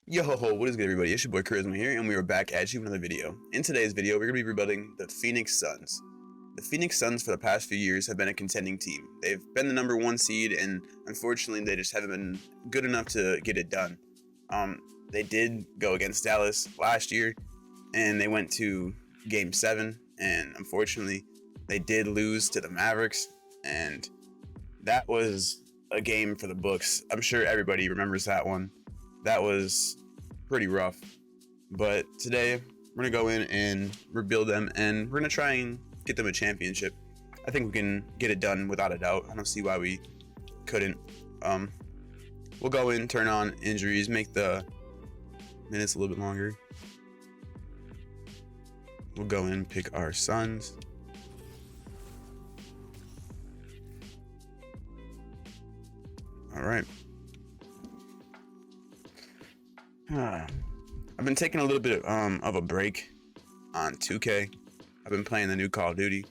Yo ho ho, what is good everybody? It's your boy Charisma here, and we are back at you with another video. In today's video, we're going to be rebuilding the Phoenix Suns. The Phoenix Suns for the past few years have been a contending team. They've been the #1 seed, and unfortunately they just haven't been good enough to get it done. They did go against Dallas last year, and they went to Game 7, and unfortunately they did lose to the Mavericks, and that was a game for the books. I'm sure everybody remembers that one. That was pretty rough. But today, we're going to go in and rebuild them, and we're going to try and get them a championship. I think we can get it done without a doubt. I don't see why we couldn't. We'll go in, turn on injuries, make the minutes a little bit longer. We'll go in, pick our Suns. All right. I've been taking a little bit of a break on 2K. I've been playing the new Call of Duty.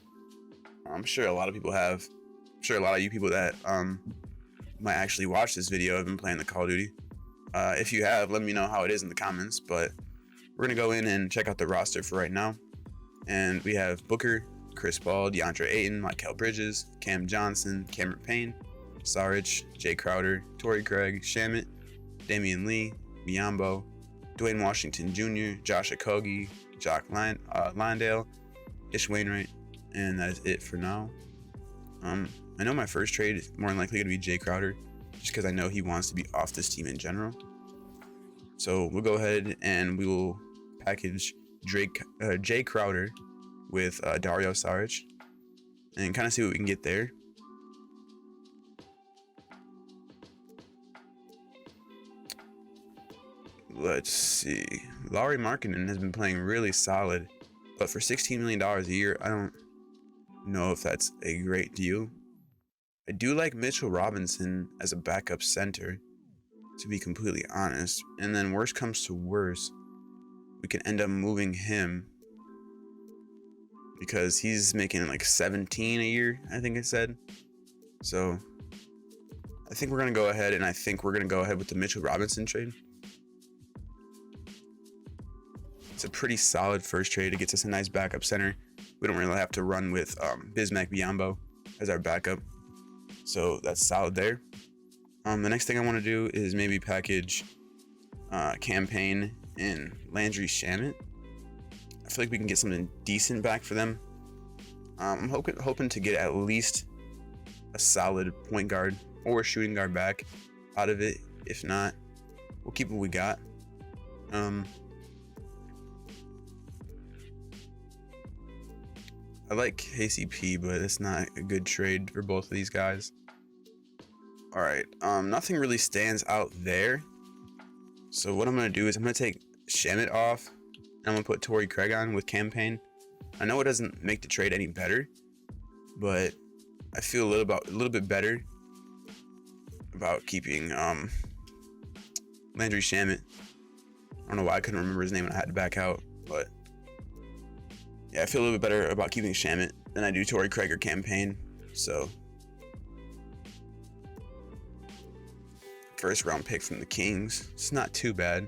I'm sure a lot of people have. I'm sure a lot of you people that might actually watch this video have been playing the Call of Duty. If you have, let me know how it is in the comments. But we're gonna go in and check out the roster for right now. And we have Booker, Chris Paul, DeAndre Ayton, Mikal Bridges, Cam Johnson, Cameron Payne, Saric, Jay Crowder, Torrey Craig, Shamet, Damian Lee, Biyombo, Dwayne Washington Jr., Josh Okogie, Jock Landale, Ish Wainwright, and that is it for now. I know my first trade is more than likely going to be Jay Crowder, just because I know he wants to be off this team in general. So we'll go ahead and we will package Jay Crowder with Dario Saric and kind of see what we can get there. Let's see. Lauri Markkanen has been playing really solid, but for $16 million a year, I don't know if that's a great deal. I do like Mitchell Robinson as a backup center, to be completely honest. And then worst comes to worst, we can end up moving him because he's making like 17 a year, I think it said. So I think we're going to go ahead, and I think we're going to go ahead with the Mitchell Robinson trade. It's a pretty solid first trade. It gets us a nice backup center. We don't really have to run with Bismack Biyombo as our backup. So that's solid there. The next thing I want to do is maybe package Campaign and Landry Shamet. I feel like we can get something decent back for them. I'm hoping to get at least a solid point guard or shooting guard back out of it. If not, we'll keep what we got. I like KCP, but it's not a good trade for both of these guys. All right, nothing really stands out there. So what I'm gonna do is I'm gonna take Shamet off, and I'm gonna put Torrey Craig on with Campaign. I know it doesn't make the trade any better, but I feel a little bit better about keeping Landry Shamet. I don't know why I couldn't remember his name and I had to back out, but yeah, I feel a little bit better about keeping Shamet than I do Torrey Craig or Campaign. So, first round pick from the Kings. It's not too bad.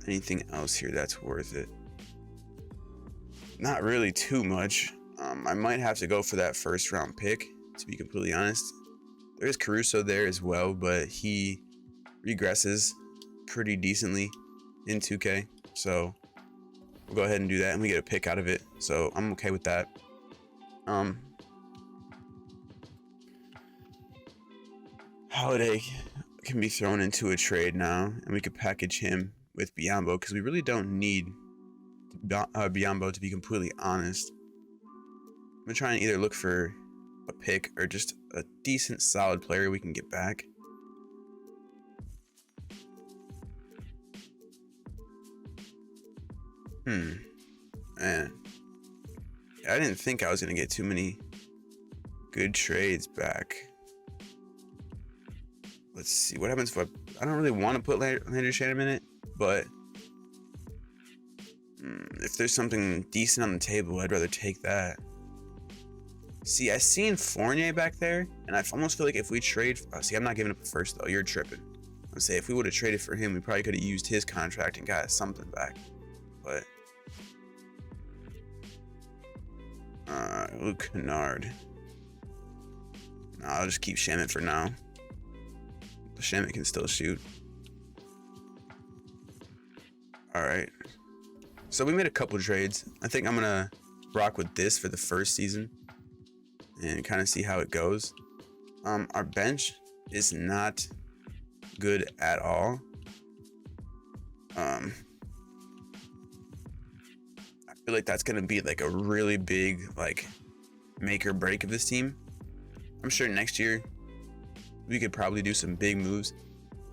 Anything else here that's worth it? Not really too much. I might have to go for that first round pick, to be completely honest. There's Caruso there as well, but he regresses pretty decently in 2K, so we'll go ahead and do that, and we get a pick out of it, so I'm okay with that. Holiday can be thrown into a trade now, and we could package him with Biyombo because we really don't need Biyombo, to be completely honest. I'm gonna try and either look for a pick or just a decent solid player we can get back. Man, I didn't think I was gonna get too many good trades back. Let's see what happens if I don't really want to put Landry Shamet in it, but if there's something decent on the table, I'd rather take that. See, I seen Fournier back there, and I almost feel like if we trade, see, I'm not giving up a first though. You're tripping. I'm say if we would have traded for him, we probably could have used his contract and got something back. But Luke Kennard. No, I'll just keep Shamit for now. Shamit can still shoot. All right. So we made a couple trades. I think I'm gonna rock with this for the first season and kind of see how it goes. Our bench is not good at all. I feel like that's gonna be like a really big like make or break of this team. I'm sure next year we could probably do some big moves.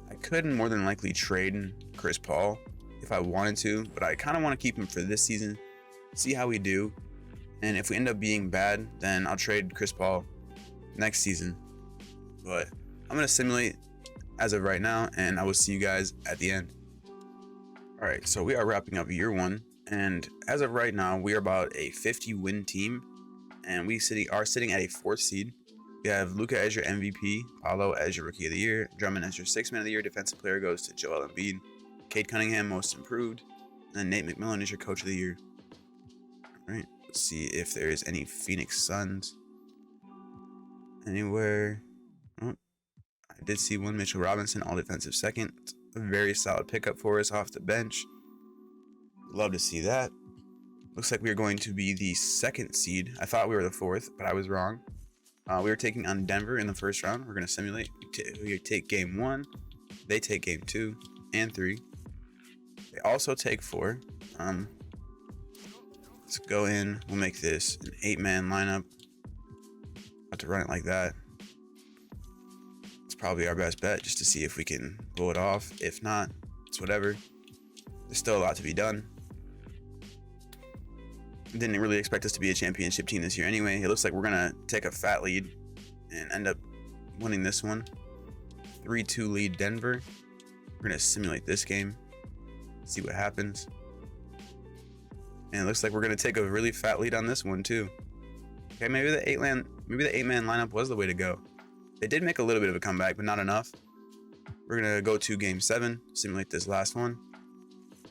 I could more than likely trade Chris Paul if I wanted to, but I kind of want to keep him for this season, see how we do. And if we end up being bad, then I'll trade Chris Paul next season. But I'm going to simulate as of right now, and I will see you guys at the end. All right, so we are wrapping up year one. And as of right now, we are about a 50-win team, and we are sitting at a 4th seed. We have Luka as your MVP, Paolo as your Rookie of the Year, Drummond as your 6th Man of the Year. Defensive player goes to Joel Embiid. Cade Cunningham, Most Improved. And then Nate McMillan is your Coach of the Year. All right, let's see if there's any Phoenix Suns anywhere. Oh, I did see one, Mitchell Robinson, all defensive second. A very solid pickup for us off the bench. Love to see that. Looks like we are going to be the 2nd seed. I thought we were the 4th, but I was wrong. We are taking on Denver in the first round. We're going to simulate. We take game 1. They take game 2 and 3. They also take 4. Let's go in. We'll make this an 8-man lineup. Have to run it like that. It's probably our best bet just to see if we can pull it off. If not, it's whatever. There's still a lot to be done. Didn't really expect us to be a championship team this year anyway. It looks like we're gonna take a fat lead and end up winning this one. 3-2 lead Denver. We're gonna simulate this game, see what happens. And it looks like we're gonna take a really fat lead on this one too. Okay, maybe the 8-man lineup was the way to go. They did make a little bit of a comeback, but not enough. We're gonna go to game 7, simulate this last one,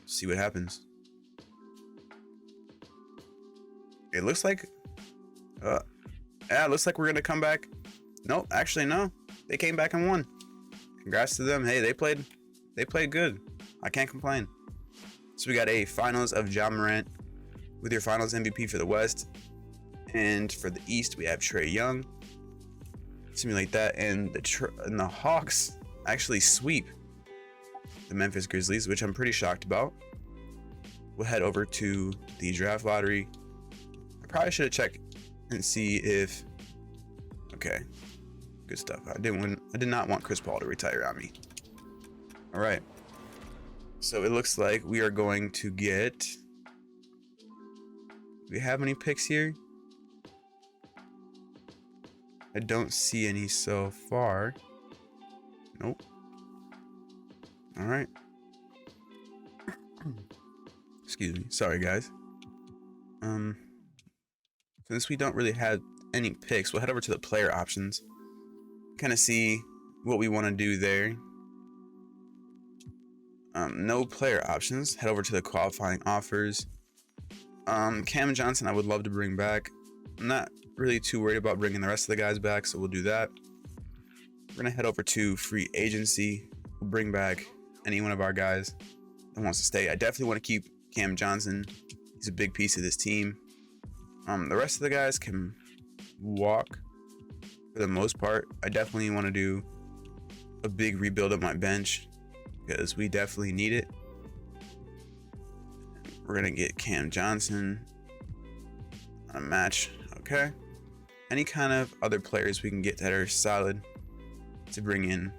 see what happens. It looks like, it looks like we're gonna come back. Nope, actually no. They came back and won. Congrats to them. Hey, they played good. I can't complain. So we got a finals of Ja Morant with your finals MVP for the West, and for the East we have Trae Young. Simulate that, and the Hawks actually sweep the Memphis Grizzlies, which I'm pretty shocked about. We'll head over to the draft lottery. I probably should have checked and see if, okay, good stuff. I did not want Chris Paul to retire on me. All right, so it looks like we are going to get, do we have any picks here? I don't see any so far. Nope. All right. Excuse me. Sorry, guys. Since we don't really have any picks, we'll head over to the player options. Kind of see what we want to do there. No player options. Head over to the qualifying offers. Cam Johnson, I would love to bring back. I'm not really too worried about bringing the rest of the guys back, so we'll do that. We're gonna head over to free agency. We'll bring back any one of our guys that wants to stay. I definitely want to keep Cam Johnson. He's a big piece of this team. The rest of the guys can walk for the most part. I definitely want to do a big rebuild of my bench because we definitely need it. We're gonna get Cam Johnson on a match. Okay. Any kind of other players we can get that are solid to bring in.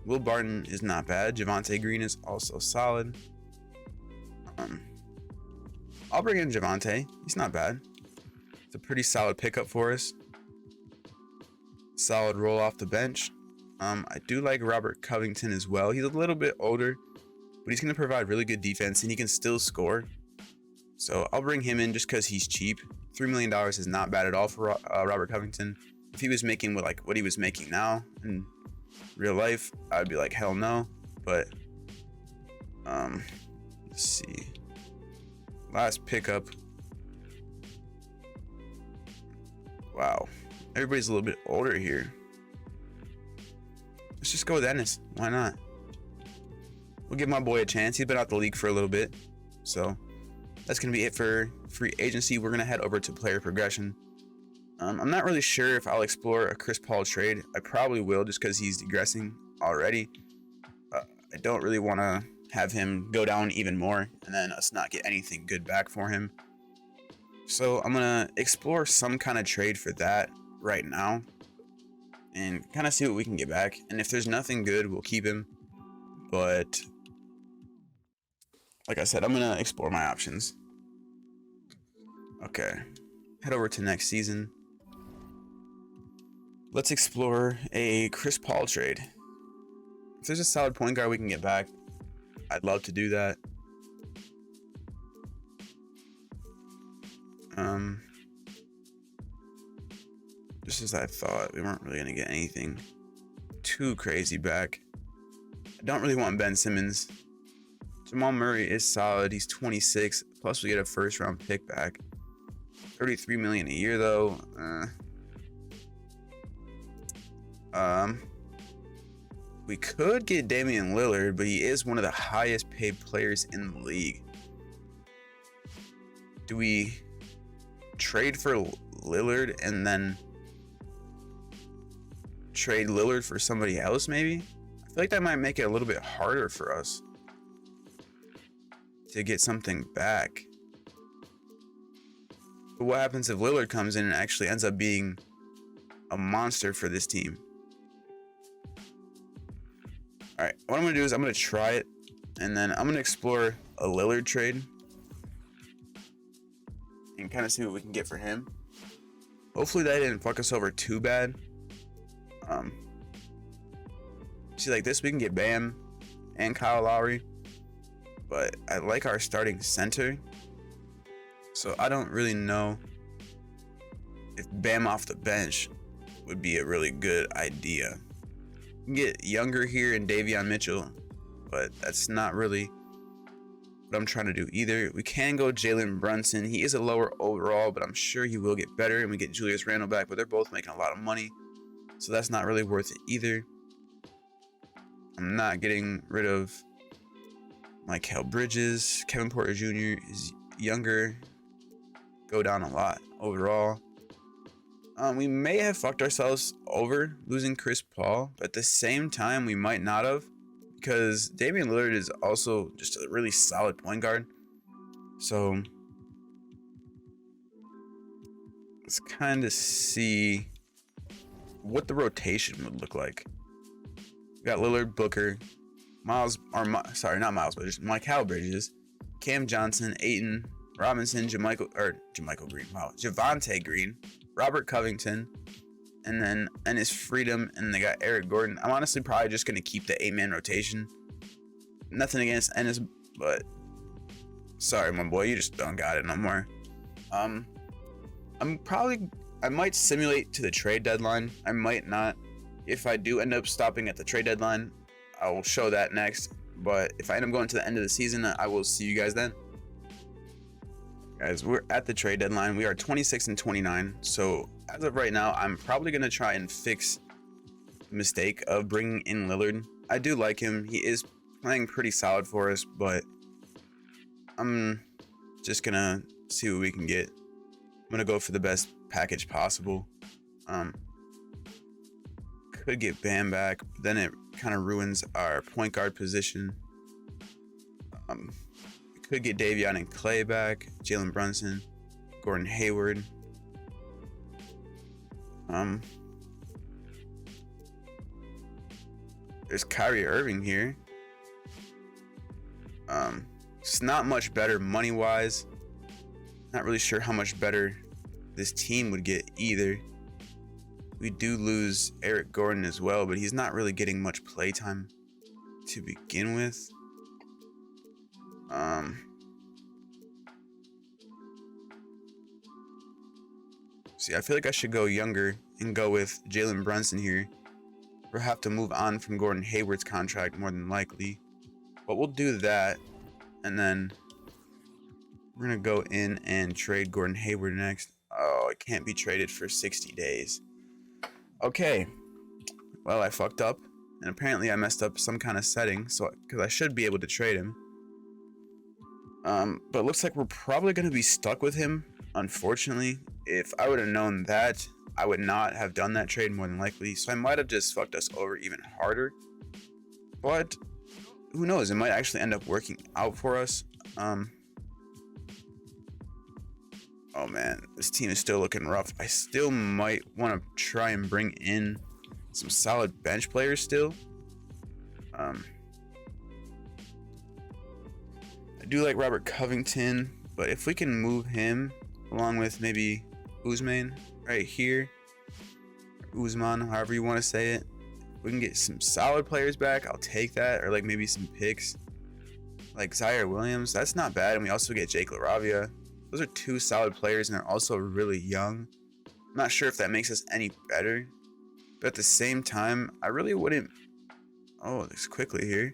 Will Barton is not bad. Javonte Green is also solid. I'll bring in Javonte. He's not bad. It's a pretty solid pickup for us. Solid roll off the bench. I do like Robert Covington as well. He's a little bit older, but he's going to provide really good defense and he can still score. So I'll bring him in just because he's cheap. $3 million is not bad at all for Robert Covington. If he was making what he was making now in real life, I'd be like, hell no. But let's see. Last pickup. Wow, everybody's a little bit older here. Let's just go with Ennis. Why not? We'll give my boy a chance. He's been out the league for a little bit. So that's going to be it for free agency. We're going to head over to player progression. I'm not really sure if I'll explore a Chris Paul trade. I probably will, just because he's digressing already. I don't really want to have him go down even more and then us not get anything good back for him. So I'm going to explore some kind of trade for that right now and kind of see what we can get back. And if there's nothing good, we'll keep him. But like I said, I'm going to explore my options. Okay, head over to next season. Let's explore a Chris Paul trade. If there's a solid point guard we can get back, I'd love to do that. Just as I thought, we weren't really going to get anything too crazy back. I don't really want Ben Simmons. Jamal Murray is solid. He's 26. Plus, we get a first-round pick back. $33 million a year, though. We could get Damian Lillard, but he is one of the highest-paid players in the league. Do we trade for Lillard and then trade Lillard for somebody else, maybe? I feel like that might make it a little bit harder for us to get something back. But what happens if Lillard comes in and actually ends up being a monster for this team? All right, what I'm going to do is I'm going to try it, and then I'm going to explore a Lillard trade and kind of see what we can get for him. Hopefully that didn't fuck us over too bad. See, like this, we can get Bam and Kyle Lowry, but I like our starting center, so I don't really know if Bam off the bench would be a really good idea. We can get younger here in Davion Mitchell, but that's not really what I'm trying to do either. We can go Jalen Brunson. He is a lower overall, but I'm sure he will get better. And we get Julius Randle back, but they're both making a lot of money, so that's not really worth it either. I'm not getting rid of Mikal Bridges. Kevin Porter Jr. is younger. Go down a lot overall. We may have fucked ourselves over losing Chris Paul, but at the same time, we might not have, because Damian Lillard is also just a really solid point guard. So let's kind of see what the rotation would look like. We got Lillard, Booker, not Miles, but just Mikal Bridges, Cam Johnson, Ayton Robinson, Javonte Green, Robert Covington, and then Ennis Freedom, and they got Eric Gordon. I'm honestly probably just going to keep the 8-man rotation. Nothing against Ennis, but sorry, my boy, you just don't got it no more. I might simulate to the trade deadline. I might not. If I do end up stopping at the trade deadline, I will show that next. But if I end up going to the end of the season, I will see you guys then. Guys, we're at the trade deadline. We are 26 and 29. So as of right now, I'm probably going to try and fix the mistake of bringing in Lillard. I do like him. He is playing pretty solid for us, but I'm just going to see what we can get. I'm going to go for the best package possible. Could get Bam back, but then it kind of ruins our point guard position. We could get Davion and Clay back, Jalen Brunson, Gordon Hayward. There's Kyrie Irving here. It's not much better money-wise. Not really sure how much better this team would get either. We do lose Eric Gordon as well, but he's not really getting much play time to begin with. See, I feel like I should go younger and go with Jalen Brunson here. We'll have to move on from Gordon Hayward's contract more than likely. But we'll do that. And then we're going to go in and trade Gordon Hayward next. Oh, it can't be traded for 60 days. Okay. Well, I fucked up. And apparently I messed up some kind of setting. So, because I should be able to trade him. But it looks like we're probably going to be stuck with him, unfortunately. If I would have known that, I would not have done that trade more than likely. So I might have just fucked us over even harder. But who knows? It might actually end up working out for us. Oh man, this team is still looking rough. I still might want to try and bring in some solid bench players still. I do like Robert Covington, but if we can move him along with maybe Usman right here, Usman, however you want to say it, we can get some solid players back, I'll take that. Or like maybe some picks like Zaire Williams, that's not bad. And we also get Jake LaRavia. Those are two solid players, and they're also really young. I'm not sure if that makes us any better, but at the same time, I really wouldn't. Oh, this quickly here.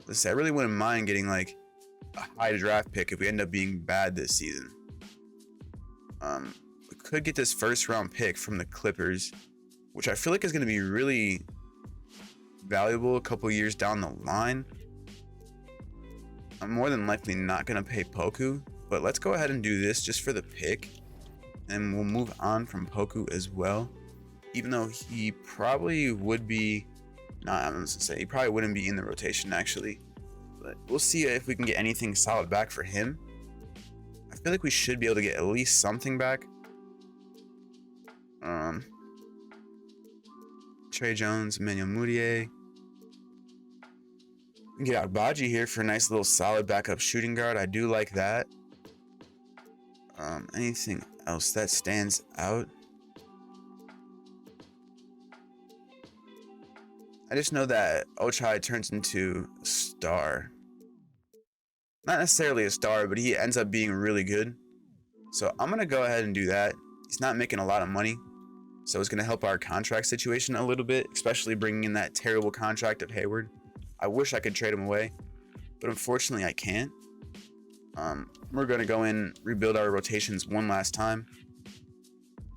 Let's say I really wouldn't mind getting like a high draft pick if we end up being bad this season. We could get this first round pick from the Clippers, which I feel like is going to be really valuable a couple years down the line. I'm more than likely not going to pay Poku, but let's go ahead and do this just for the pick, and we'll move on from Poku as well, even though he probably would be I'm going to say he probably wouldn't be in the rotation actually, but we'll see if we can get anything solid back for him. I feel like we should be able to get at least something back. Trey Jones, Emmanuel Mudiay. We can get Agbaji here for a nice little solid backup shooting guard. I do like that. Anything else that stands out? I just know that Ochai turns into a star. Not necessarily a star, but he ends up being really good. So I'm going to go ahead and do that. He's not making a lot of money, so it's going to help our contract situation a little bit, especially bringing in that terrible contract of Hayward. I wish I could trade him away, but unfortunately I can't. We're going to go in, rebuild our rotations one last time.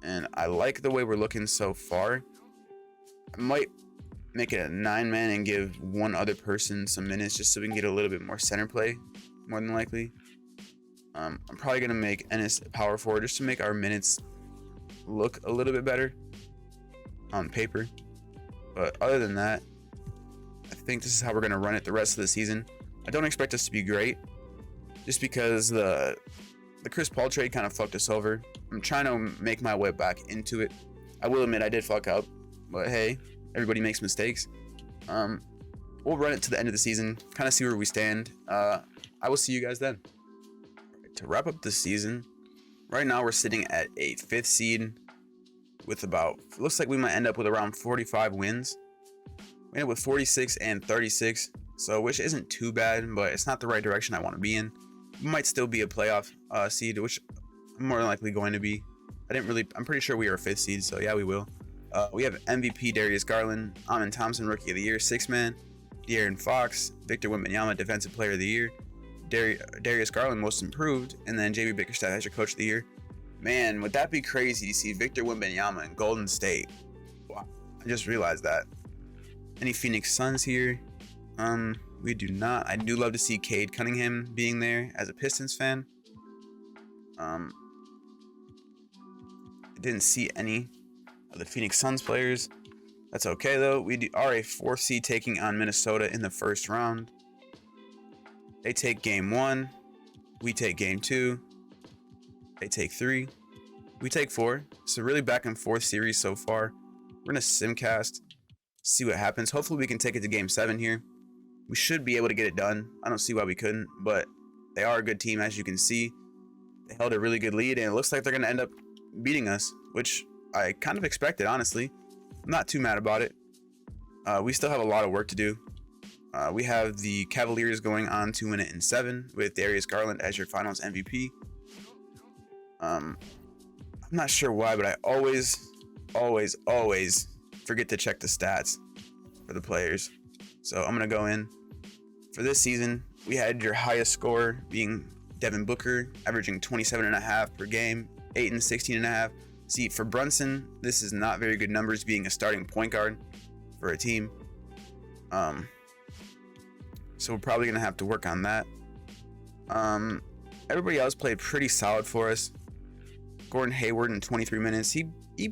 And I like the way we're looking so far. I might make it a 9-man and give one other person some minutes just so we can get a little bit more center play, more than likely. I'm probably going to make Ennis a power forward just to make our minutes look a little bit better on paper. But other than that, I think this is how we're going to run it the rest of the season. I don't expect us to be great, just because the Chris Paul trade kind of fucked us over. I'm trying to make my way back into it. I will admit I did fuck up, but hey, everybody makes mistakes. We'll run it to the end of the season, kind of see where we stand. I will see you guys then. To wrap up the season, right now we're sitting at a 5th seed with looks like we might end up with around 45 wins. We end up with 46 and 36, so which isn't too bad, but it's not the right direction I want to be in. We might still be a playoff seed, which I'm more than likely going to be. I'm pretty sure we are a 5th seed, so yeah, we will. We have MVP Darius Garland, Amin Thompson Rookie of the Year, 6-man, De'Aaron Fox, Victor Wembanyama Defensive Player of the Year, Darius Garland Most Improved, and then JB Bickerstaff as your Coach of the Year. Man, would that be crazy to see Victor Wembanyama in Golden State? Wow, I just realized that. Any Phoenix Suns here? We do not. I do love to see Cade Cunningham being there as a Pistons fan. I didn't see any of the Phoenix Suns players. That's okay though. We are a 4th seed taking on Minnesota in the first round. They take game 1. We take game 2. They take 3. We take 4. It's a really back and forth series so far. We're gonna simcast, see what happens. Hopefully we can take it to game 7 here. We should be able to get it done. I don't see why we couldn't, but they are a good team, as you can see. They held a really good lead, and it looks like they're gonna end up beating us, which I kind of expected, honestly. I'm not too mad about it. We still have a lot of work to do. We have the Cavaliers going on to win it in 7 with Darius Garland as your finals MVP. I'm not sure why, but I always forget to check the stats for the players. So I'm going to go in. For this season, we had your highest score being Devin Booker, averaging 27.5 per game, 8 and 16.5. See, for Brunson, this is not very good numbers being a starting point guard for a team. So we're probably going to have to work on that. Everybody else played pretty solid for us. Gordon Hayward in 23 minutes. He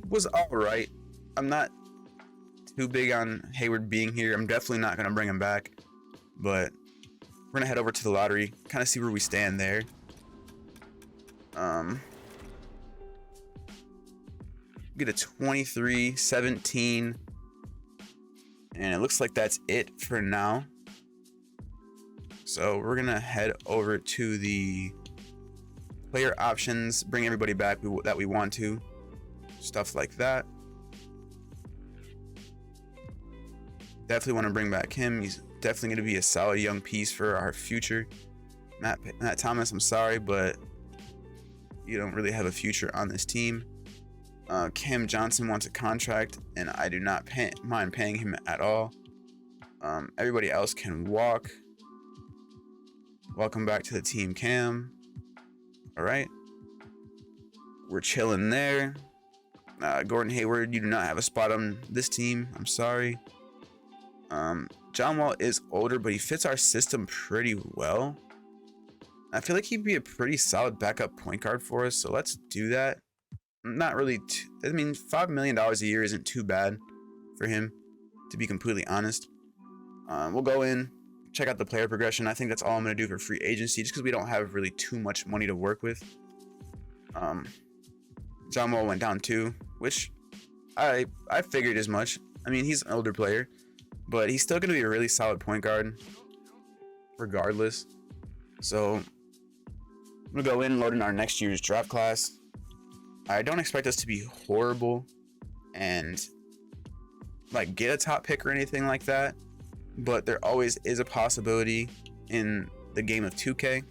was all right. I'm not too big on Hayward being here. I'm definitely not going to bring him back. But we're going to head over to the lottery, kind of see where we stand there. Get a 23, 17. And it looks like that's it for now. So we're going to head over to the player options, bring everybody back that we want to. Stuff like that. Definitely want to bring back him. He's definitely going to be a solid young piece for our future. Matt Thomas, I'm sorry, but you don't really have a future on this team. Cam Johnson wants a contract, and I do not mind paying him at all. Everybody else can walk. Welcome back to the team, Cam. All right. We're chilling there. Gordon Hayward, you do not have a spot on this team. I'm sorry. John Wall is older, but he fits our system pretty well. I feel like he'd be a pretty solid backup point guard for us, so let's do that. Not really. I mean, $5 million a year isn't too bad for him, to be completely honest. We'll go in, check out the player progression. I think that's all I'm going to do for free agency, just because we don't have really too much money to work with. John Wall went down too, which I figured as much. I mean, he's an older player, but he's still going to be a really solid point guard regardless. So I'm going to go in and load in our next year's draft class. I don't expect us to be horrible and like get a top pick or anything like that, but there always is a possibility in the game of 2K,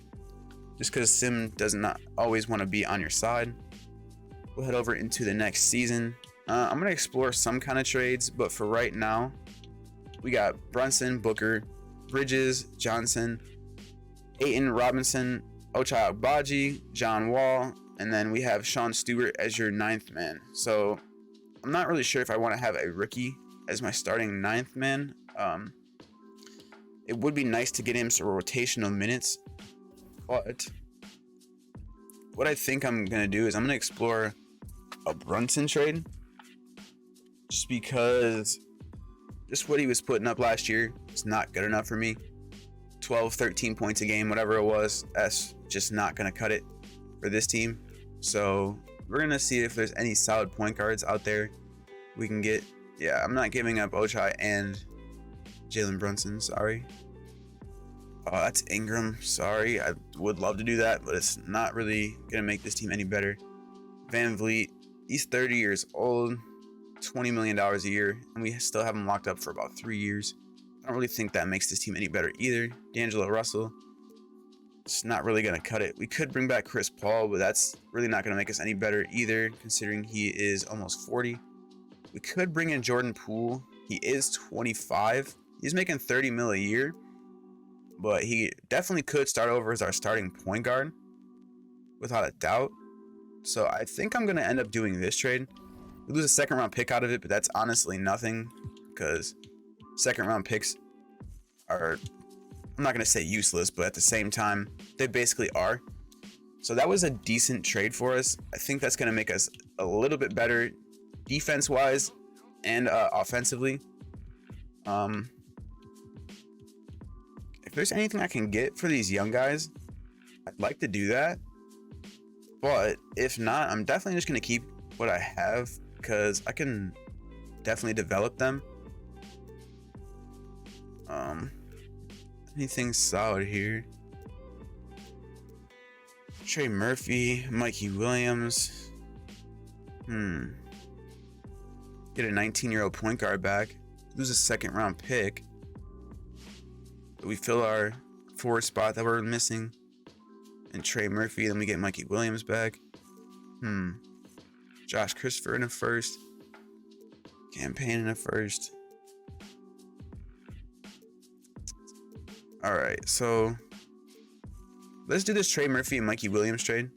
just because Sim does not always want to be on your side. We'll head over into the next season. I'm going to explore some kind of trades, but for right now, we got Brunson, Booker, Bridges, Johnson, Ayton, Robinson, Ochai Agbaji, John Wall, and then we have Sean Stewart as your 9th man. So I'm not really sure if I want to have a rookie as my starting 9th man. It would be nice to get him some rotational minutes, but what I think I'm going to do is I'm going to explore a Brunson trade, just because just what he was putting up last year is not good enough for me. 12, 13 points a game, whatever it was, that's just not going to cut it for this team. So we're going to see if there's any solid point guards out there we can get. Yeah, I'm not giving up Ochai and Jalen Brunson, sorry. Oh, that's Ingram, sorry. I would love to do that, but it's not really going to make this team any better. Van Vliet, he's 30 years old, $20 million a year, and we still have him locked up for about 3 years. I don't really think that makes this team any better either. D'Angelo Russell, it's not really going to cut it. We could bring back Chris Paul, but that's really not going to make us any better either, considering he is almost 40. We could bring in Jordan Poole. He is 25. He's making 30 mil a year, but he definitely could start over as our starting point guard, without a doubt. So I think I'm going to end up doing this trade. We lose a second round pick out of it, but that's honestly nothing, because second round picks are, I'm not going to say useless, but at the same time, they basically are. So that was a decent trade for us. I think that's going to make us a little bit better defense wise and offensively. If there's anything I can get for these young guys, I'd like to do that. But if not, I'm definitely just going to keep what I have, because I can definitely develop them. Anything solid here? Trey Murphy, Mikey Williams. Get a 19-year-old point guard back. Lose a second round pick. We fill our forward spot that we're missing. And Trey Murphy, then we get Mikey Williams back. Josh Christopher in a first. Campaign in a first. All right, so let's do this Trey Murphy and Mikey Williams trade.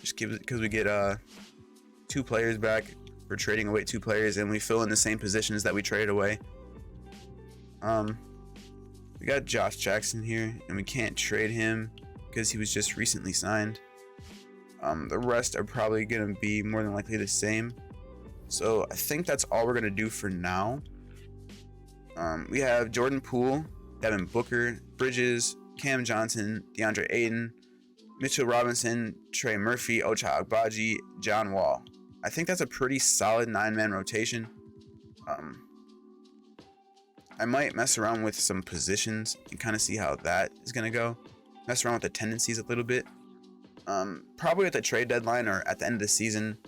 Just give it because we get 2 players back. We're trading away 2 players, and we fill in the same positions that we traded away. We got Josh Jackson here, and we can't trade him because he was just recently signed. The rest are probably gonna be more than likely the same. So I think that's all we're gonna do for now. We have Jordan Poole, Devin Booker, Bridges, Cam Johnson, DeAndre Ayton, Mitchell Robinson, Trey Murphy, Ochai Agbaji, John Wall. I think that's a pretty solid 9-man rotation. I might mess around with some positions and kind of see how that is going to go. Mess around with the tendencies a little bit. Probably at the trade deadline or at the end of the season,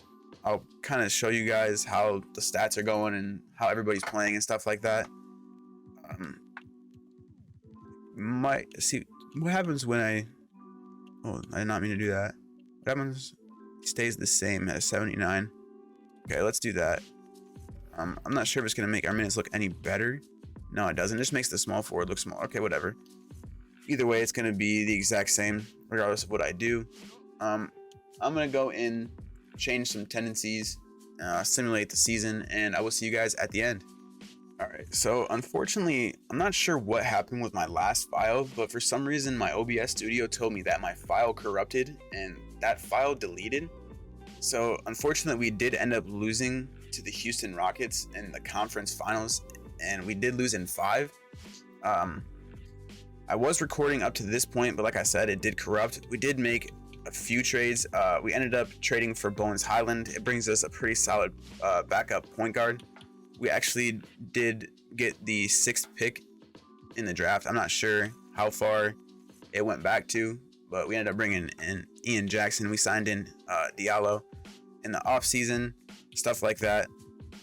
I'll kind of show you guys how the stats are going and how everybody's playing and stuff like that. Might see what happens when I did not mean to do that. What happens? He stays the same at 79. Okay, let's do that. I'm not sure if it's gonna make our minutes look any better. No, it doesn't. It just makes the small forward look small. Okay, whatever. Either way, it's gonna be the exact same regardless of what I do. I'm gonna go in, change some tendencies, simulate the season, and I will see you guys at the end. All right, so unfortunately, I'm not sure what happened with my last file, but for some reason my OBS studio told me that my file corrupted and that file deleted. So unfortunately, we did end up losing to the Houston Rockets in the conference finals, and we did lose in 5. I was recording up to this point, but like I said, it did corrupt. We did make a few trades. We ended up trading for Bones Highland. It brings us a pretty solid backup point guard. We actually did get the 6th pick in the draft. I'm not sure how far it went back to, but we ended up bringing in Ian Jackson. We signed in Diallo in the offseason, stuff like that.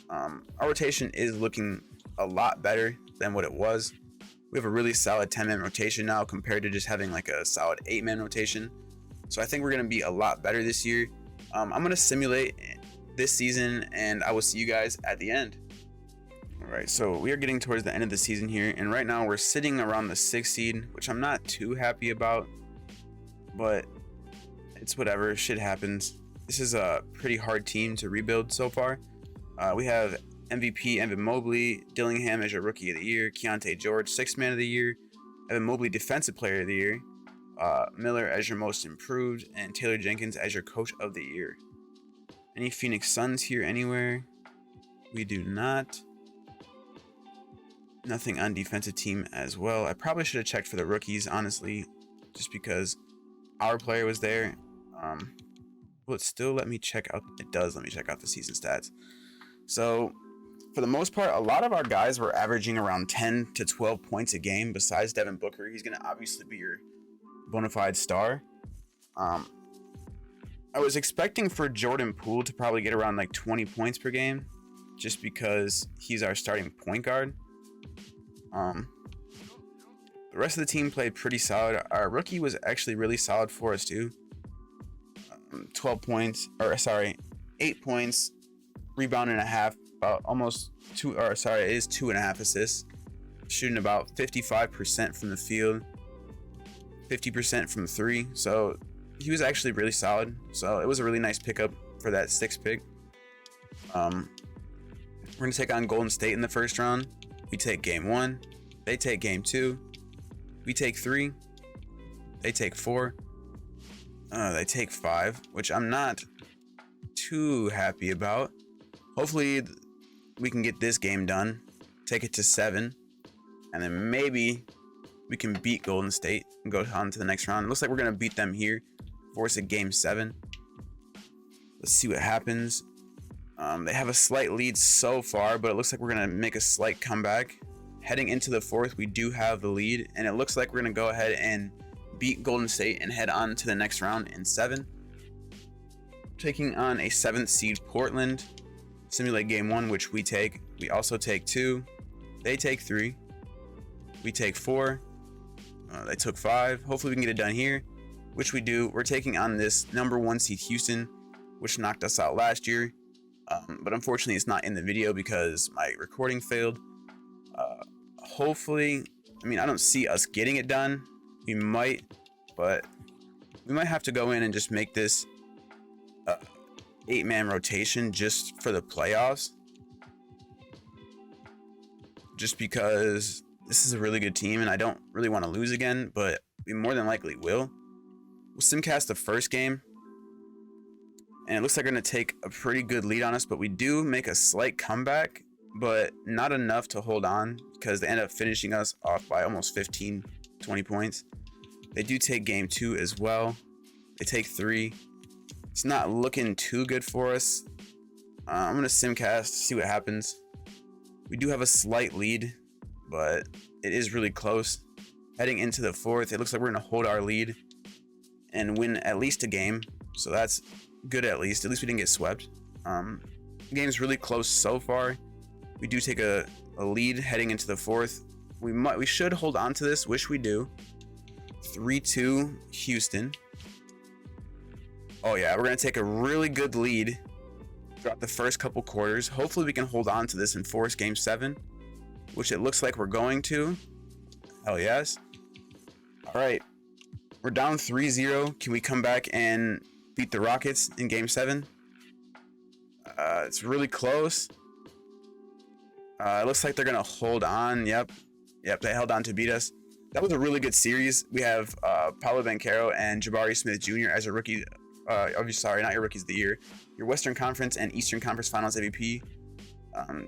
Our rotation is looking a lot better than what it was. We have a really solid 10-man rotation now compared to just having like a solid 8-man rotation. So I think we're going to be a lot better this year. I'm going to simulate this season, and I will see you guys at the end. All right, so we are getting towards the end of the season here, and right now we're sitting around the 6th seed, which I'm not too happy about, but it's whatever. Shit happens. This is a pretty hard team to rebuild so far. We have MVP Evan Mobley, Dillingham as your Rookie of the Year, Keontae George 6th Man of the Year, Evan Mobley Defensive Player of the Year, Miller as your Most Improved, and Taylor Jenkins as your Coach of the Year. Any Phoenix Suns here anywhere? We do not. Nothing on defensive team as well. I probably should have checked for the rookies, honestly, just because our player was there. Will it still let me check out? It does let me check out the season stats. So for the most part, a lot of our guys were averaging around 10 to 12 points a game. Besides Devin Booker, he's going to obviously be your bona fide star. I was expecting for Jordan Poole to probably get around like 20 points per game, just because he's our starting point guard. The rest of the team played pretty solid. Our rookie was actually really solid for us too. 8 points, rebound and a half, about almost it is 2.5 assists, shooting about 55% from the field, 50% from 3. So he was actually really solid. So it was a really nice pickup for that 6th pick. We're gonna take on Golden State in the first round. We take game 1, they take game 2, we take 3, they take 4, they take 5, which I'm not too happy about. Hopefully we can get this game done, take it to 7, and then maybe we can beat Golden State and go on to the next round. It looks like we're gonna beat them here, force a game 7. Let's see what happens. They have a slight lead so far, but it looks like we're going to make a slight comeback. Heading into the 4th, we do have the lead, and it looks like we're going to go ahead and beat Golden State and head on to the next round in 7. Taking on a 7th seed Portland. Simulate game 1, which we take. We also take 2. They take 3. We take 4. They took 5. Hopefully we can get it done here, which we do. We're taking on this number 1 seed Houston, which knocked us out last year. But unfortunately, it's not in the video because my recording failed. Hopefully, I mean, I don't see us getting it done. We might, but we might have to go in and just make this 8-man rotation just for the playoffs. Just because this is a really good team and I don't really want to lose again, but we more than likely will. We'll simcast the first game. And it looks like they're going to take a pretty good lead on us, but we do make a slight comeback, but not enough to hold on because they end up finishing us off by almost 15, 20 points. They do take game 2 as well. They take 3. It's not looking too good for us. I'm going to simcast, see what happens. We do have a slight lead, but it is really close. Heading into the 4th, it looks like we're going to hold our lead and win at least a game. So that's good at least. At least we didn't get swept. The game's really close so far. We do take a lead heading into the 4th. We should hold on to this. Wish we do. 3-2 Houston. Oh yeah, we're gonna take a really good lead throughout the first couple quarters. Hopefully we can hold on to this and force game 7, which it looks like we're going to. Hell yes. All right, we're down 3-0. Can we come back and beat the Rockets in game 7? It's really close. It looks like they're gonna hold on. Yep, they held on to beat us. That was a really good series. We have Paolo Banchero and Jabari Smith Jr. as a rookie. Sorry, not your rookies of the year. Your Western Conference and Eastern Conference Finals MVP.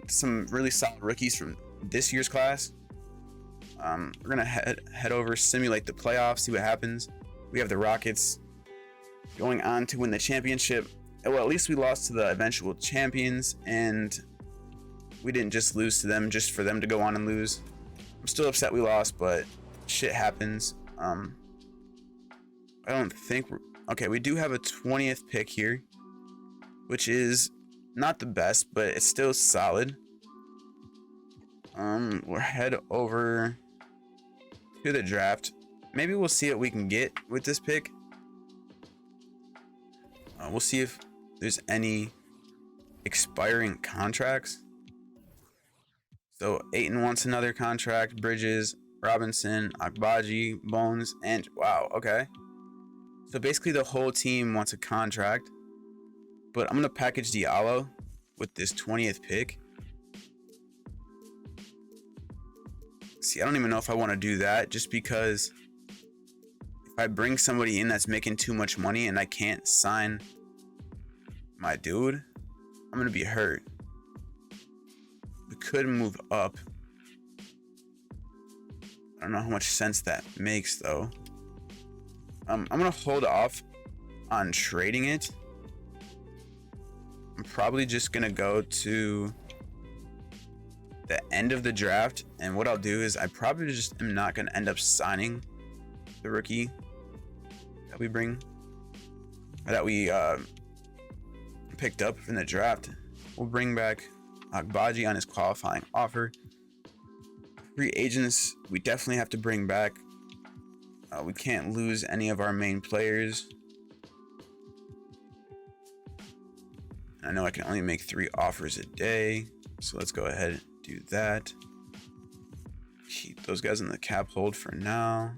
Some really solid rookies from this year's class. We're gonna head over, simulate the playoffs, see what happens. We have the Rockets going on to win the championship. Well, at least we lost to the eventual champions, and we didn't just lose to them just for them to go on and lose. I'm still upset we lost, but shit happens. I don't think we're... Okay, we do have a 20th pick here, which is not the best, but it's still solid. We'll head over to the draft. Maybe we'll see what we can get with this pick. We'll see if there's any expiring contracts. So Ayton wants another contract. Bridges, Robinson, Agbaji, Bones, and wow, okay. So basically the whole team wants a contract. But I'm gonna package Diallo with this 20th pick. See, I don't even know if I want to do that, just because if I bring somebody in that's making too much money and I can't sign my dude, I'm gonna be hurt. We could move up. I don't know how much sense that makes though. I'm gonna hold off on trading it. I'm probably just gonna go to the end of the draft, and what I'll do is I probably just am not gonna end up signing the rookie that we picked up from the draft. We'll bring back Agbaji on his qualifying offer. Free agents, we definitely have to bring back. We can't lose any of our main players. I know I can only make 3 offers a day, so let's go ahead and do that. Keep those guys in the cap hold for now.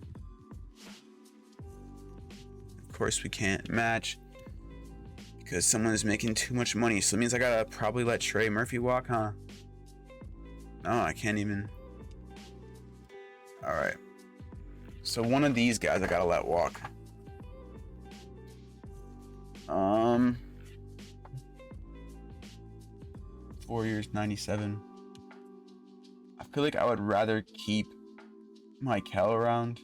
Of course, we can't match because someone is making too much money, so it means I gotta probably let Trey Murphy walk, huh? No, I can't even. All right. So one of these guys I gotta let walk. 4 years, 97. I feel like I would rather keep Michael around.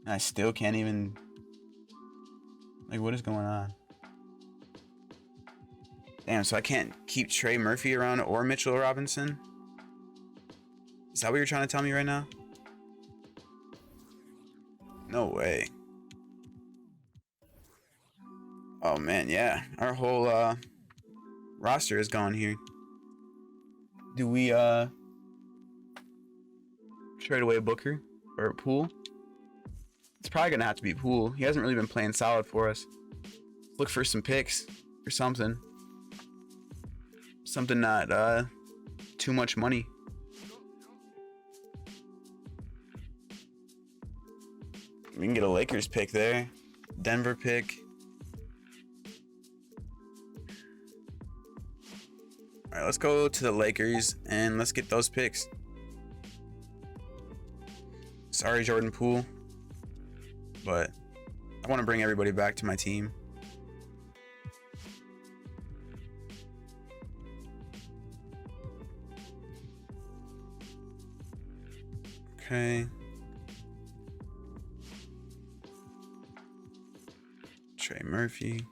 And I still can't even... Like, what is going on? Damn, so I can't keep Trey Murphy around or Mitchell Robinson? Is that what you're trying to tell me right now? No way. Oh man, yeah. Our whole roster is gone here. Do we trade away Booker or Poole? It's probably gonna have to be Poole. He hasn't really been playing solid for us. Look for some picks or something. Something not too much money. We can get a Lakers pick there. Denver pick. All right, let's go to the Lakers and let's get those picks. Sorry, Jordan Poole, but I want to bring everybody back to my team. Okay. Trey Murphy.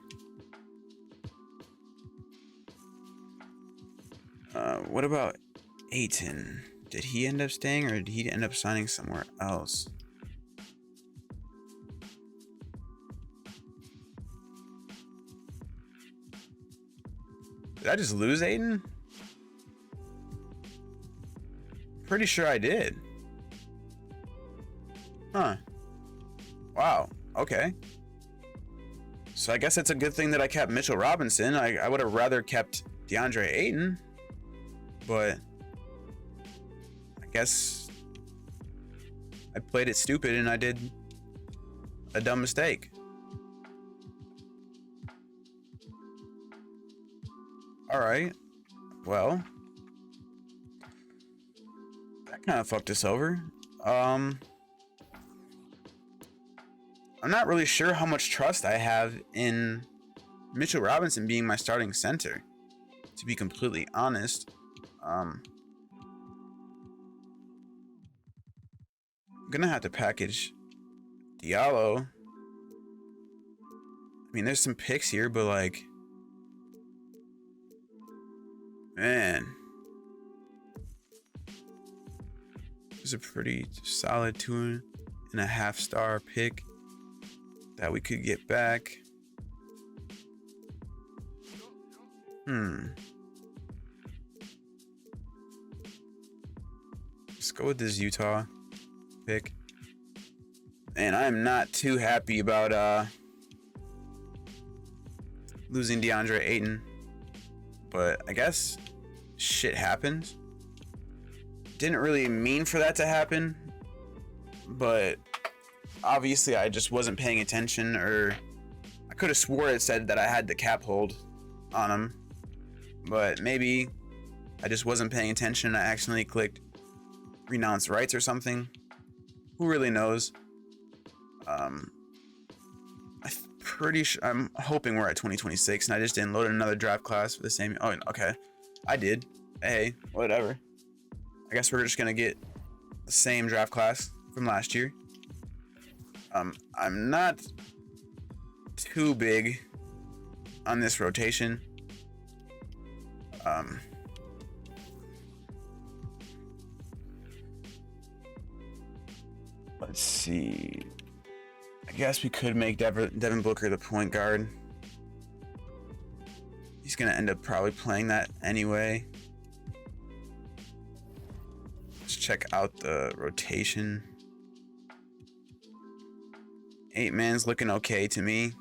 What about Ayton? Did he end up staying or did he end up signing somewhere else? Did I just lose Ayton? Pretty sure I did. Huh. Wow. Okay. So I guess it's a good thing that I kept Mitchell Robinson. I would have rather kept DeAndre Ayton. But I guess I played it stupid and I did a dumb mistake. All right. Well, that kind of fucked us over. I'm not really sure how much trust I have in Mitchell Robinson being my starting center, to be completely honest. I'm gonna have to package Diallo. I mean, there's some picks here, but like, man, it's a pretty solid 2.5 star pick that we could get back. Let's go with this Utah pick. And I'm not too happy about losing DeAndre Ayton, but I guess shit happens. Didn't really mean for that to happen, but obviously I just wasn't paying attention, or I could have swore it said that I had the cap hold on him, but maybe I just wasn't paying attention and I accidentally clicked renounce rights or something. Who really knows? I'm pretty sure, I'm hoping we're at 2026 and I just didn't load another draft class for the same. Oh, okay. I did. Hey, whatever. I guess we're just gonna get the same draft class from last year. I'm not too big on this rotation. Let's see. I guess we could make Devin Booker the point guard. He's gonna end up probably playing that anyway. Let's check out the rotation. 8-man's looking okay to me.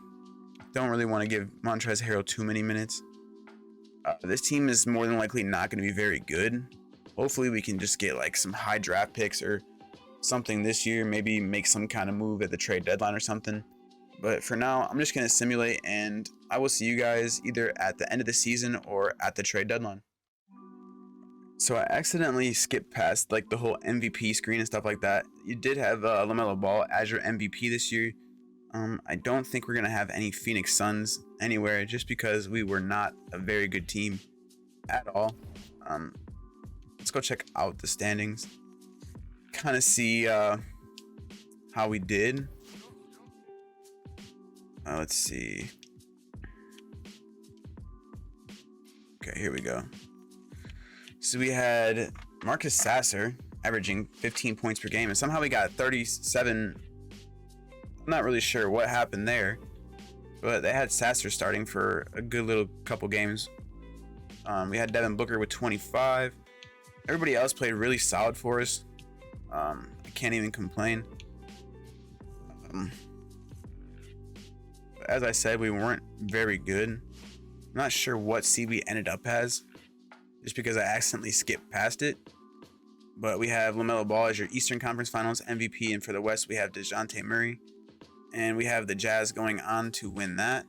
Don't really want to give Montrezl Harrell too many minutes. This team is more than likely not going to be very good. Hopefully we can just get like some high draft picks or something this year. Maybe make some kind of move at the trade deadline or something. But for now, I'm just going to simulate and I will see you guys either at the end of the season or at the trade deadline. So I accidentally skipped past like the whole MVP screen and stuff like that. You did have LaMelo Ball as your MVP this year. I don't think we're going to have any Phoenix Suns anywhere just because we were not a very good team at all. Let's go check out the standings. Kind of see how we did. Let's see. Okay, here we go. So we had Marcus Sasser averaging 15 points per game, and somehow we got 37. I'm not really sure what happened there, but they had Sasser starting for a good little couple games. We had Devin Booker with 25. Everybody else played really solid for us. I can't even complain. as I said, we weren't very good. I'm not sure what seed we ended up as, just because I accidentally skipped past it. But we have LaMelo Ball as your Eastern Conference Finals MVP, and for the West, we have DeJounte Murray. And we have the Jazz going on to win that.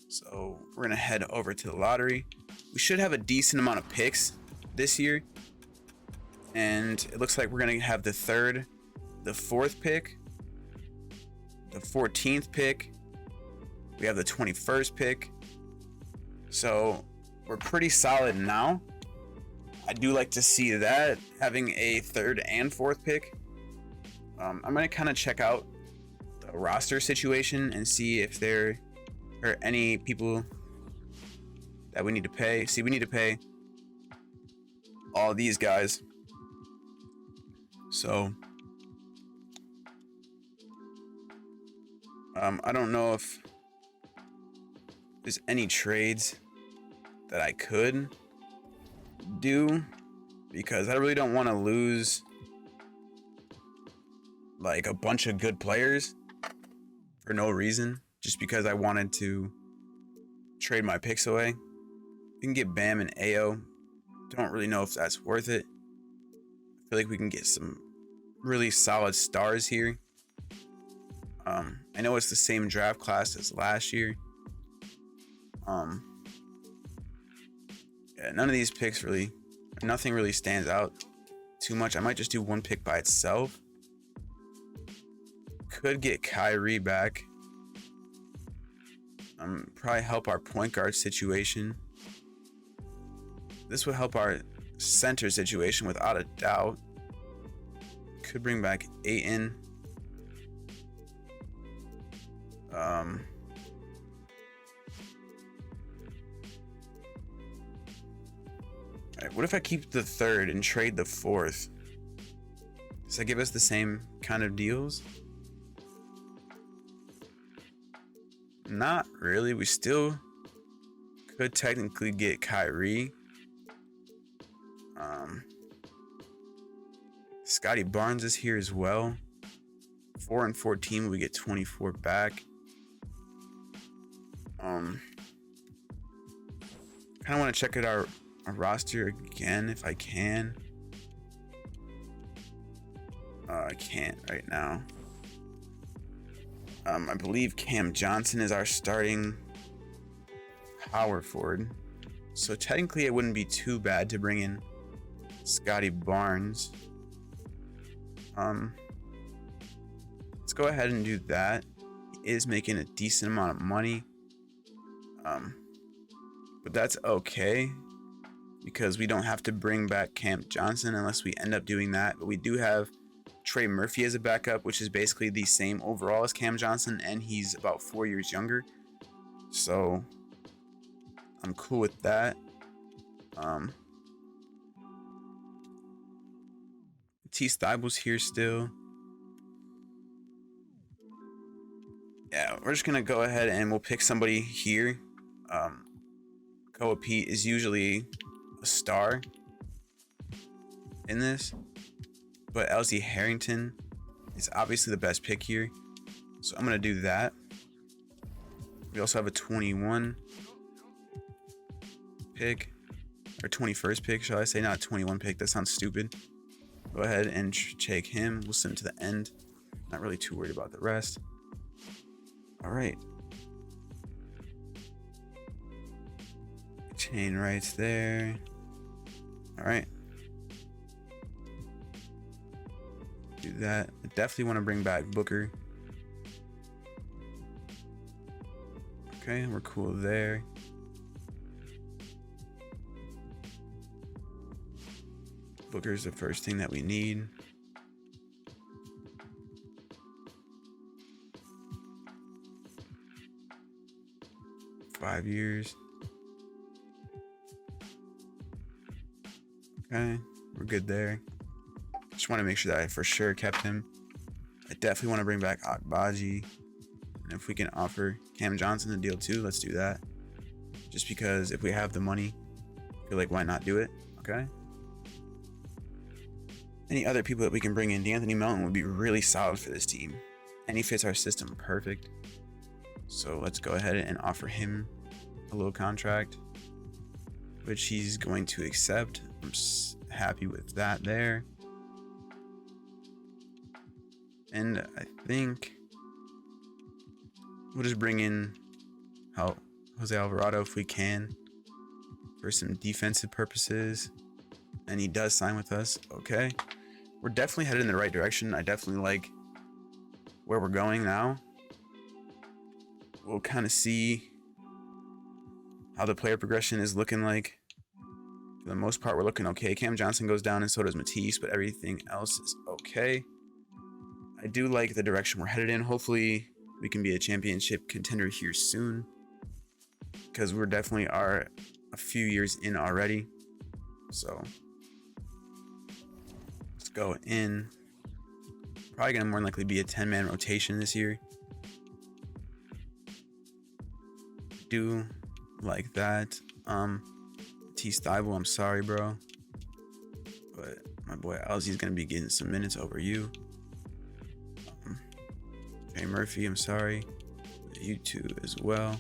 So we're going to head over to the lottery. We should have a decent amount of picks this year. And it looks like we're going to have the 3rd, the 4th pick, the 14th pick. We have the 21st pick. So we're pretty solid now. I do like to see that, having a 3rd and 4th pick. I'm going to kind of check out the roster situation and see if there are any people that we need to pay. See, we need to pay all these guys. So I don't know if there's any trades that I could do, because I really don't want to lose like a bunch of good players for no reason, just because I wanted to trade my picks away. We can get Bam and AO. Don't really know if that's worth it. I feel like we can get some really solid stars here. I know it's the same draft class as last year. Yeah, none of these picks really, nothing really stands out too much. I might just do one pick by itself. Could get Kyrie back. Probably help our point guard situation. This would help our center situation without a doubt. Could bring back Ayton. Alright, what if I keep the 3rd and trade the 4th? Does that give us the same kind of deals? Not really. We still could technically get Kyrie. Scotty Barnes is here as well. 4 and 14, we get 24 back. Kind of want to check out our roster again if I can. I can't right now. I believe Cam Johnson is our starting power forward, so technically it wouldn't be too bad to bring in Scotty Barnes. Let's go ahead and do that. He is making a decent amount of money, but that's okay because we don't have to bring back Cam Johnson unless we end up doing that. But we do have Trey Murphy as a backup, which is basically the same overall as Cam Johnson, and he's about 4 years younger, so I'm cool with that. T. Stible's here still. Yeah, we're just gonna go ahead and we'll pick somebody here. Koa Pete is usually a star in this, but LZ Harrington is obviously the best pick here, so I'm gonna do that. We also have a 21 pick, or 21st pick, shall I say? Not a 21 pick, that sounds stupid. Go ahead and take him. We'll send him to the end. Not really too worried about the rest. All right. Chain rights there. All right. Do that. I definitely want to bring back Booker. Okay, we're cool there. Booker's the first thing that we need. Five years. Okay, we're good there. Just want to make sure that I for sure kept him. I definitely want to bring back Akbaji. And if we can offer Cam Johnson a deal too, let's do that. Just because if we have the money, I feel like why not do it? Okay. Any other people that we can bring in, DeAnthony Melton would be really solid for this team. And he fits our system perfect. So let's go ahead and offer him a little contract, which he's going to accept. I'm happy with that there. And I think we'll just bring in Jose Alvarado if we can for some defensive purposes. And he does sign with us. Okay. We're definitely headed in the right direction. I definitely like where we're going now. We'll kind of see how the player progression is looking like. For the most part, we're looking okay. Cam Johnson goes down and so does Matisse, but everything else is okay. I do like the direction we're headed in. Hopefully we can be a championship contender here soon, because we're definitely are a few years in already. So let's go in. Probably gonna more than likely be a 10-man rotation this year. Do like that. T Stivel, I'm sorry, bro, but my boy Alzy's gonna be getting some minutes over you. Trey Murphy, I'm sorry. You too as well.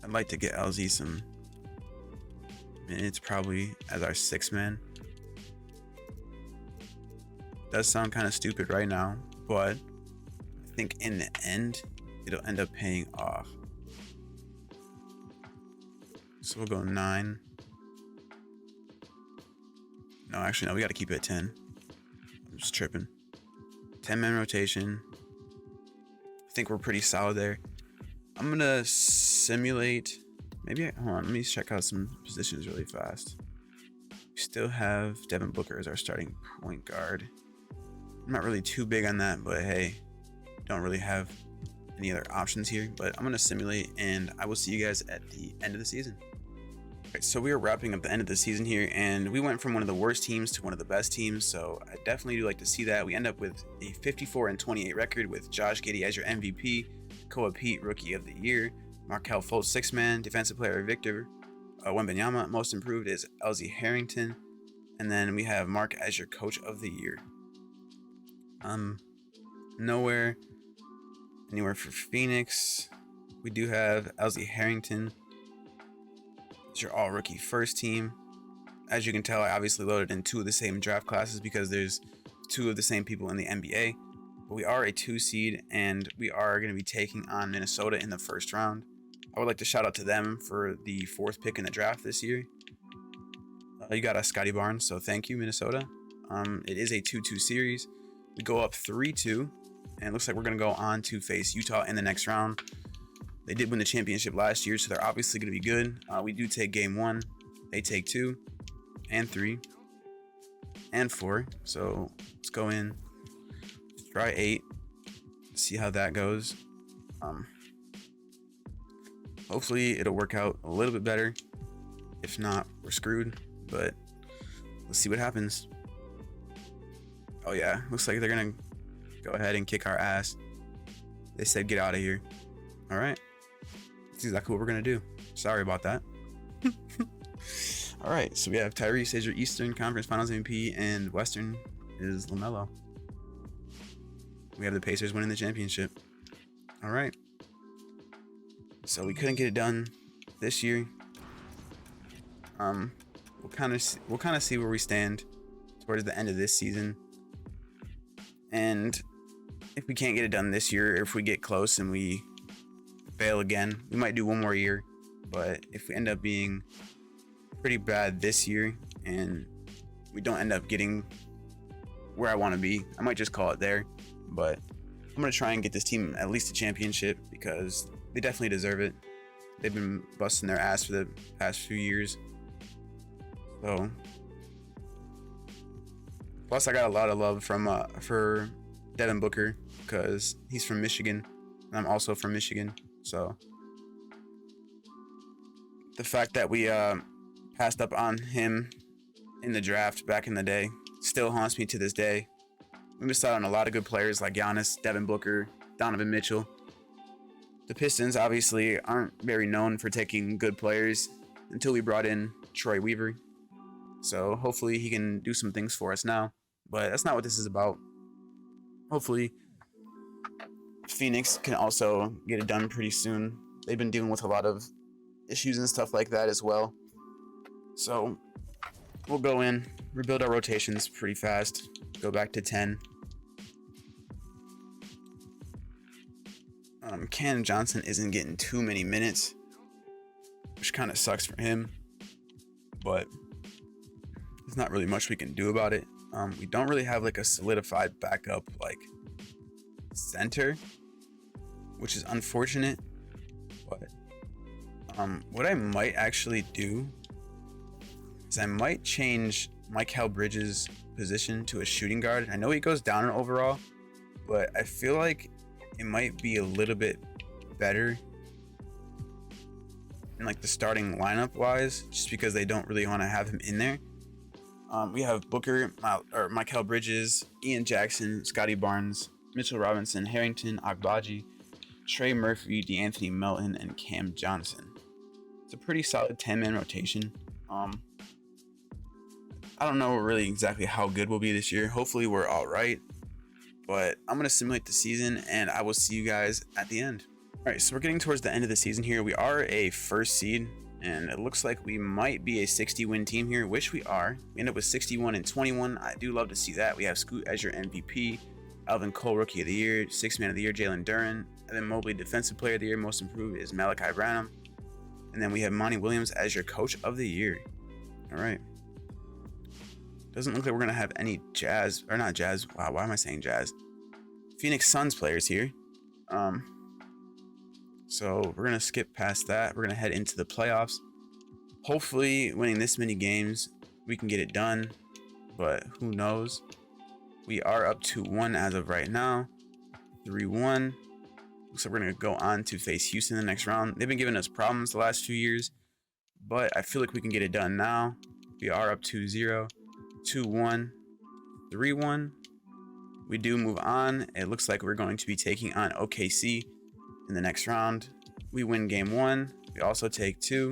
I'd like to get LZ some minutes, probably as our 6th man. Does sound kind of stupid right now, but I think in the end it'll end up paying off. So we'll go 9. No, actually, no, we got to keep it at 10. I'm just tripping. 10-man rotation. I think we're pretty solid there. I'm going to simulate. Maybe, hold on, let me check out some positions really fast. We still have Devin Booker as our starting point guard. I'm not really too big on that, but hey, don't really have any other options here. But I'm going to simulate, and I will see you guys at the end of the season. Right, so we are wrapping up the end of the season here, and we went from one of the worst teams to one of the best teams, so I definitely do like to see that. We end up with a 54-28 record with Josh Giddey as your MVP, Koa Pete Rookie of the Year, Markelle Fultz 6-man, Defensive Player Victor Wembanyama, Most Improved is LZ Harrington, and then we have Mark as your Coach of the Year. Anywhere for Phoenix. We do have LZ Harrington. It's your all-rookie first team. As you can tell, I obviously loaded in 2 of the same draft classes because there's 2 of the same people in the NBA. But we are a 2 seed, and we are going to be taking on Minnesota in the first round. I would like to shout out to them for the 4th pick in the draft this year. You got us, Scotty Barnes, so thank you, Minnesota. It is a 2-2 series. We go up 3-2, and it looks like we're going to go on to face Utah in the next round. They did win the championship last year, so they're obviously going to be good. We do take game 1. They take 2 and 3 and 4. So let's go in, try 8, see how that goes. Hopefully it'll work out a little bit better. If not, we're screwed, but let's see what happens. Oh yeah, looks like they're going to go ahead and kick our ass. They said get out of here. All right. That's exactly what we're going to do. Sorry about that. All right. So we have Tyrese as your Eastern Conference Finals MVP, and Western is LaMelo. We have the Pacers winning the championship. All right. So we couldn't get it done this year. We'll kind of see where we stand towards the end of this season. And if we can't get it done this year, if we get close and we fail again, we might do 1 more year. But if we end up being pretty bad this year and we don't end up getting where I want to be, I might just call it there. But I'm going to try and get this team at least a championship because they definitely deserve it. They've been busting their ass for the past few years. So, plus I got a lot of love from for Devin Booker because he's from Michigan and I'm also from Michigan. So the fact that we passed up on him in the draft back in the day still haunts me to this day. We missed out on a lot of good players like Giannis, Devin Booker, Donovan Mitchell. The Pistons obviously aren't very known for taking good players until we brought in Troy Weaver. So hopefully he can do some things for us now. But that's not what this is about. Hopefully Phoenix can also get it done pretty soon. They've been dealing with a lot of issues and stuff like that as well. So we'll go in, rebuild our rotations pretty fast, go back to 10. Ken Johnson isn't getting too many minutes, which kind of sucks for him, but there's not really much we can do about it. We don't really have like a solidified backup like center, which is unfortunate. But what I might actually do is I might change Mikal Bridges' position to a shooting guard. I know he goes down in overall, but I feel like it might be a little bit better in like the starting lineup wise, just because they don't really want to have him in there. We have Booker, or Mikal Bridges, Ian Jackson, Scotty Barnes, Mitchell Robinson, Harrington, Agbaji, Trey Murphy, DeAnthony Melton, and Cam Johnson. It's a pretty solid 10-man rotation. I don't know really exactly how good we'll be this year. Hopefully we're all right, but I'm going to simulate the season and I will see you guys at the end. All right, so we're getting towards the end of the season here. We are a first seed, and it looks like we might be a 60-win team here, which we are. We end up with 61-21. I do love to see that. We have Scoot as your MVP, Alvin Cole Rookie of the Year, Sixth Man of the Year Jalen Duren, and then Mobley Defensive Player of the Year. Most improved is Malachi Branham, and then we have Monty Williams as your Coach of the Year. All right. Doesn't look like we're gonna have any Jazz, or not Jazz. Wow, why am I saying Jazz? Phoenix Suns players here. So we're gonna skip past that. We're gonna head into the playoffs. Hopefully, winning this many games, we can get it done. But who knows? We are up 2-1 as of right now. 3-1. So we're gonna go on to face Houston in the next round. They've been giving us problems the last few years, but I feel like we can get it done now. We are up 2-0. 2-1, 3-1. We do move on. It looks like we're going to be taking on OKC in the next round. We win game 1. We also take 2,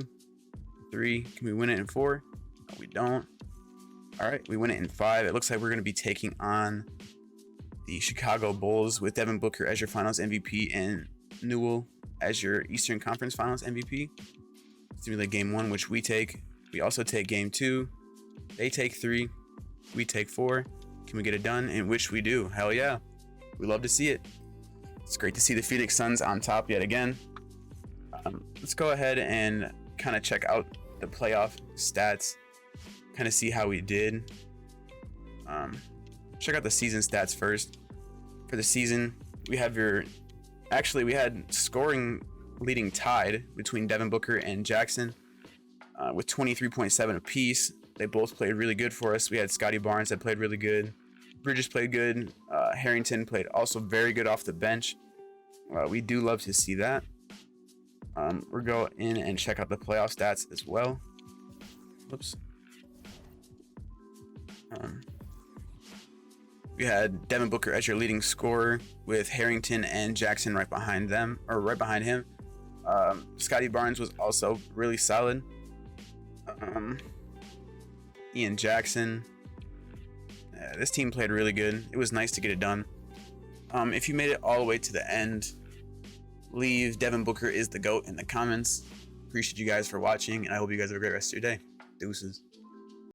3. Can we win it in 4? No, we don't. All right, we win it in 5. It looks like we're going to be taking on the Chicago Bulls with Devin Booker as your Finals MVP and Newell as your Eastern Conference Finals MVP. Simulate game 1, which we take. We also take game 2. They take 3. We take 4. Can we get it done? In which we do. Hell yeah. We love to see it. It's great to see the Phoenix Suns on top yet again. Let's go ahead and kind of check out the playoff stats. Kind of see how we did. Check out the season stats first. For the season, we have we had scoring leading tied between Devin Booker and Jackson with 23.7 apiece. They both played really good for us. We had Scotty Barnes that played really good. Bridges played good. Harrington played also very good off the bench. We do love to see that. We'll go in and check out the playoff stats as well. Whoops. We had Devin Booker as your leading scorer with Harrington and Jackson right behind them, or right behind him. Scotty Barnes was also really solid. Ian Jackson. This team played really good. It was nice to get it done. If you made it all the way to the end, leave Devin Booker is the GOAT in the comments. Appreciate you guys for watching, and I hope you guys have a great rest of your day. Deuces.